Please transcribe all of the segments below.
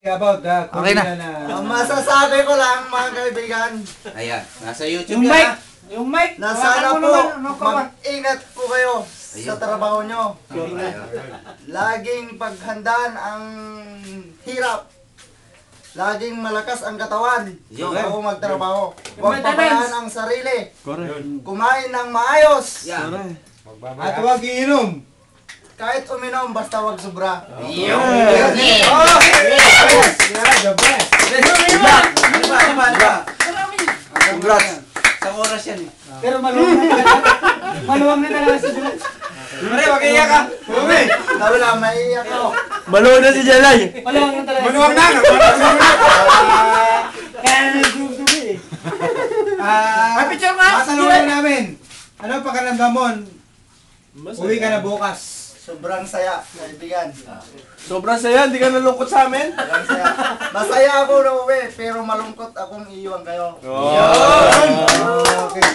About the Okay na. Ang masasabi ko lang mga kaibigan, Ayan, nasa YouTube Yung yan mic! ha. Yung mic! na sana Hawakan mo po naman, ano ka ba? mag-ingat po kayo sa trabaho nyo. Ayun. Laging paghandaan ang hirap. Laging malakas ang katawan Yun. bago magtrabaho. Yung Huwag maintenance. pabayaan ang sarili. Correct. Kumain ng maayos. Yan. At huwag iinom. Kahit uminom, basta wag sobra. Yun. Oh! Yeah, the best. Ano ba? Congrats. Isang oras yan eh. Pero maluwag na talaga. Maluwag na talaga si July. Pare, wag iiyak ka. Umi! Sabi lang, maiiyak ako. Maluwag na si Jalay. Maluwag na talaga. Manuwag na! Kaya na nagdubi eh. Ah, picture nga! matanungin namin. Ano ang pakiramdam mo? Uwi ka na bukas. Sobrang saya, kaibigan. Sobrang saya, hindi ka nalungkot sa amin. Sobrang saya. Masaya ako na uwi, pero malungkot akong iiwan kayo. Okay.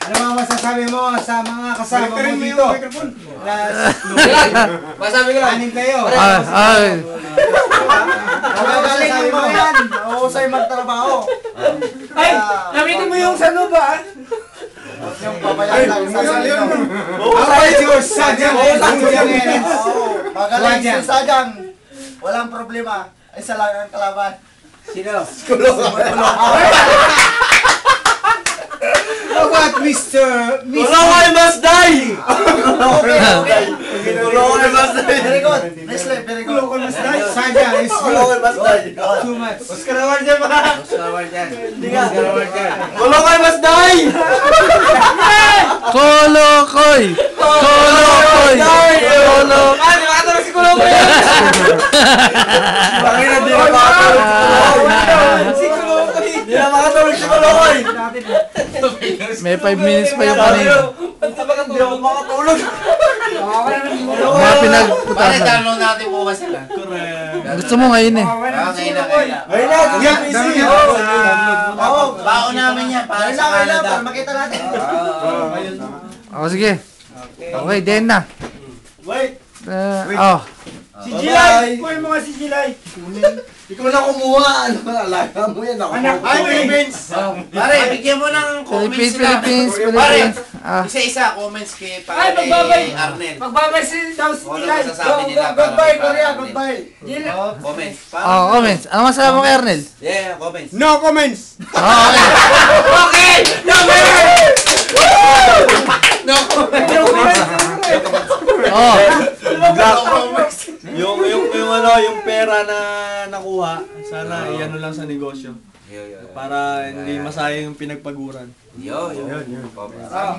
Ano mga masasabi mo sa mga kasama mo dito? Masabi ko lang. Anin kayo. Magagaling yung mga yan. Mahusay magtrabaho. Ay! Namitin mo yung sano ba? Huwag niyong pabayaan lang sa sarili. Okay, yours. Sadyang. Magaling si Sadyang. Walang problema. Isa lang ang kalaban. Sino? How about Mr. Kulongay must die! Okay. Kulongay must die! Very good. Nestle, very good. Sadyang is Kulongay must die! too much. Oscar Award yan ba? Oscar Award yan. Hindi ka. Oscar Award yan. Kulongay must die! Kolokoy! Kolokoy! Kolokoy! Ah, di makatulog si Kulongay! Bakit na di na makatulog si Kulongay? Si Kulongay! Di na makatulog si Kulongay! May 5 minutes pa yung kanina. Hindi ako makatulog. Mga Pare, pinagputasan. tanong natin bukas sila. Gusto mo ngayon eh. Ngayon na, ngayon na. Ayun na, Yeah, busy. dami niya. Oo. Baon namin yan para sa Kailangan Canada. para makita natin. O sige. Okay, din na. Wait. Oh. Si Jilay! Kuhin mo nga si Jilay. Ikaw na kumuha. Ano ba? Alaga mo yan. Ako. Anak Ay, Philippines! Pare, bigyan mo ng comments Philippines, sila. Philippines. Pare, isa-isa comments kay Ay, pare magbabay! Arnel. Magbabay si daw si Ano Jilay. masasabi nila? Goodbye, Korea. Goodbye. Jilay. Comments. Oh, comments. Ano masasabi mo kay Arnel? Yeah, comments. No comments! Oh, okay. Okay! No comments! No comments! Oh. Yung pera na nakuha, sana iano lang sa negosyo. Para hindi masayang yung pinagpaguran. Yo.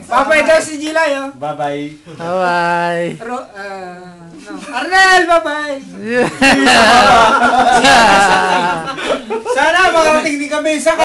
Papay daw si Jilay oh. Bye-bye! Bye-bye. No. Arnel, bye-bye! Sana makarating din kami sa